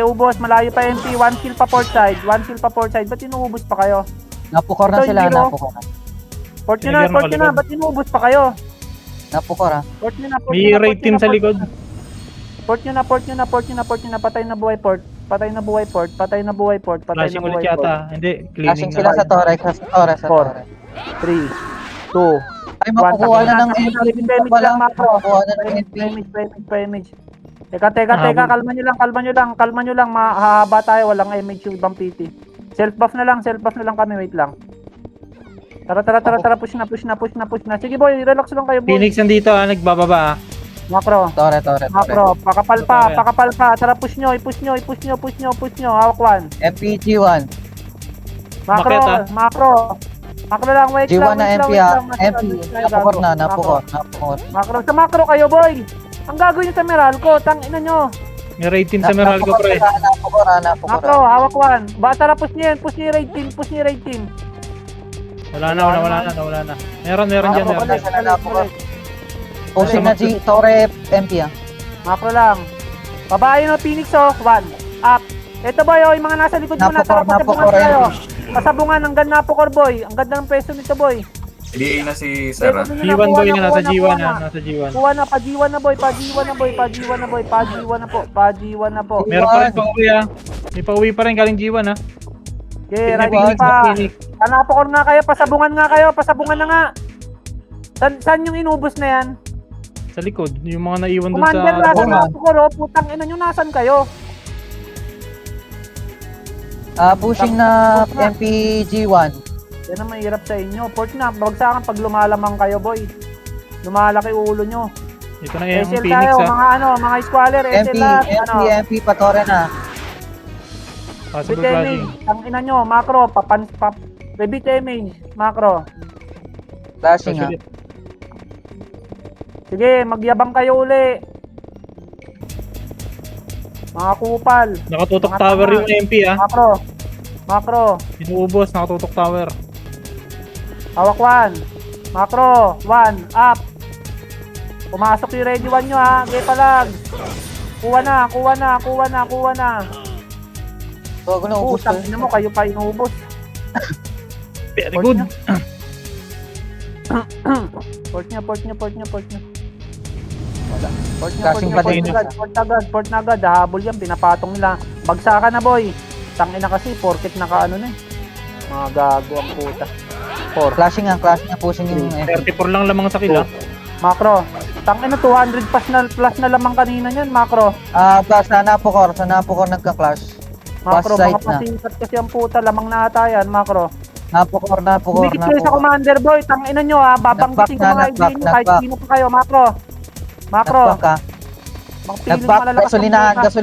Speaker 1: ubos. Malayo pa MP. 1 kill pa port side. Ba't inuubos pa kayo?
Speaker 5: Napukor na
Speaker 1: Ito,
Speaker 5: sila.
Speaker 1: zero.
Speaker 5: Napukor na.
Speaker 1: Port nyo na. Ba't inuubos pa kayo?
Speaker 5: Napukor ha.
Speaker 1: Port nyo na.
Speaker 3: May raid team sa likod.
Speaker 1: Port nyo na. Patay na buhay port.
Speaker 3: Flashing ulit yata. Hindi,
Speaker 5: Flashing
Speaker 3: cleaning
Speaker 5: sila
Speaker 3: na.
Speaker 5: sa Torre. Sa Torre.
Speaker 1: 3, 2,
Speaker 5: Ay, makukuha na ng MP.
Speaker 1: Makukuha
Speaker 5: Makukuha na ng MP.
Speaker 1: image. Teka, kalma nyo lang. Mahahaba tayo, walang image yung ibang PT. Self buff na lang kami, wait lang. Tara, push na. Sige, boy, relax lang kayo, boy.
Speaker 3: Phoenix nandito ha. Nagbababa ha.
Speaker 1: Macro,
Speaker 5: Torre.
Speaker 1: pakapal pa. Tara, push nyo. Hawak 1.
Speaker 5: MPG 1.
Speaker 1: Macro lang, wait
Speaker 5: G1
Speaker 1: lang.
Speaker 5: na MP ha. MP. Napukor na.
Speaker 1: Macro, sa macro kayo, boy. Ang gagawin nyo sa Meralco, tangina nyo.
Speaker 3: May raid team sa Meralco, pre.
Speaker 5: Napukor
Speaker 1: Macro, hawak 1. Tara, push nyo yan. Push nyo yung raid team.
Speaker 3: Wala na. Meron dyan.
Speaker 5: Pushing na G. Torre MP ha.
Speaker 1: Macro lang. Babae no, Phoenix, 1. Up. Ito, boy, yung mga nasa likod mo na. Tara, pasabungan
Speaker 5: Napukor
Speaker 1: kayo. Pasabungan, ang ganda Napukor, boy. Ang ganda ng peso nito, boy.
Speaker 7: DA na si Sarah.
Speaker 3: G1 boy na, nasa G1 na, nasa G1.
Speaker 1: Kuha na, pa-G1 na boy, pa-G1 na boy, pa-G1 na boy, pa-G1 na po, pa-G1 na po.
Speaker 3: Meron pa rin pa-uwi May pa-uwi pa rin galing G1
Speaker 1: Okay, ready pa. Hanapokor nga kayo, pasabungan nga kayo, pasabungan na nga. Saan yung inubos na yan?
Speaker 3: Sa likod, yung mga naiwan dun
Speaker 1: Commander
Speaker 3: sa...
Speaker 1: lang, hanapokor, putang ina nyo, nasan kayo?
Speaker 5: Pushing na MPG1.
Speaker 1: Yan ang mahirap sa inyo. Port na, bagsakan pag lumalamang kayo, boy. Lumalaki ulo nyo.
Speaker 3: Ito na yung
Speaker 1: SL
Speaker 3: Phoenix
Speaker 1: tayo, mga mga squaller, SL lahat,
Speaker 5: MP, patore na.
Speaker 3: Possible
Speaker 1: Repeat
Speaker 3: flooding.
Speaker 1: damage, ang ina nyo, macro, repeat damage, macro.
Speaker 5: Flashing ha.
Speaker 1: Sige, magyabang kayo uli. Mga kupal.
Speaker 3: Nakatutok
Speaker 1: Mga
Speaker 3: tower
Speaker 1: tama.
Speaker 3: yung MP
Speaker 1: Macro.
Speaker 3: Inuubos, nakatutok tower.
Speaker 1: Hawak 1. Macro. 1. Up. Pumasok yung ready 1 nyo ha. Gay palag. Kuha na.
Speaker 5: Bago na ubus
Speaker 1: Putang ina mo, kayo pa inuubos.
Speaker 3: Very good.
Speaker 1: Port niya. Wala.
Speaker 5: Flashing pa din.
Speaker 1: Port na agad. Habol yan, pinapatong nila. Bagsakan na boy. Tangina kasi, porket naka na eh. Mga gago ang puta.
Speaker 5: Flashing na pushing yung MP.
Speaker 3: 34 lang lamang sa kill
Speaker 1: Macro. Tangina 200 plus na lamang kanina niyan, macro.
Speaker 5: Plus sa napokor nagka-clash.
Speaker 1: Macro,
Speaker 5: Plus
Speaker 1: mga
Speaker 5: site na.
Speaker 1: pasikat kasi ang puta, lamang na ata yan, macro.
Speaker 5: Napokor.
Speaker 1: Bumikit kayo sa commander boy, tangina nyo ha, babanggitin ko mga idea nyo, kahit sino pa kayo, macro.
Speaker 5: Nagback ka.
Speaker 1: Magpiling
Speaker 5: Nagback
Speaker 1: malalakas ang
Speaker 5: gasolinahan
Speaker 1: butas,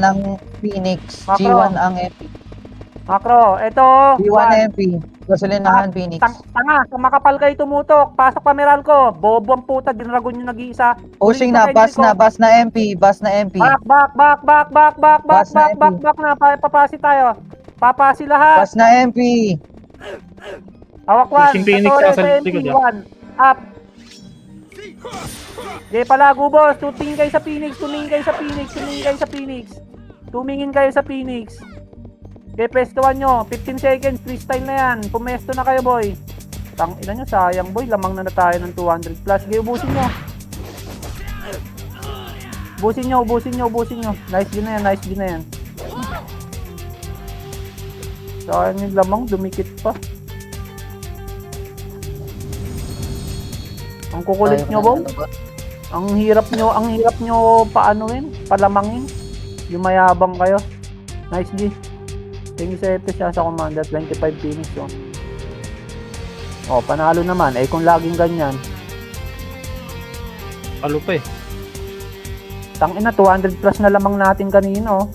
Speaker 5: ng Phoenix.
Speaker 1: Macro.
Speaker 5: G1 ang MP.
Speaker 1: Macro, eto.
Speaker 5: G1 MP. Gasolinahan Phoenix.
Speaker 1: Tanga, sa makapal kayo tumutok, pasok pa Meralco, bobo ang puta, dinragon nyo nag-iisa.
Speaker 5: Pushing na, bus na MP.
Speaker 1: Back na, papasi tayo. Papasi lahat.
Speaker 5: Bus na MP.
Speaker 1: Hawak 1,
Speaker 3: Pushing Phoenix
Speaker 1: Satore
Speaker 3: sa
Speaker 1: sa MP,
Speaker 3: likod,
Speaker 1: 1, up. Okay, palago boss, tumingin kayo sa Phoenix. Tumingin kayo sa Phoenix. Okay, pestuan nyo, 15 seconds, freestyle na yan. Pumesto na kayo boy. Tang ina nyo, sayang boy, lamang na tayo ng 200 plus. Okay, ubusin nyo. Ubusin nyo. Nice din na yan. Sayang yung lamang, dumikit pa. Ang kukulit nyo, Bo. Ang hirap nyo paanoin, palamangin. Yumayabang kayo. Nice D. Thank you sa ito siya sa commander, 25 Phoenix yun. Oh, panalo naman. Eh, kung laging ganyan.
Speaker 3: Palo pa
Speaker 1: Tangina, 200 plus na lamang natin kanino.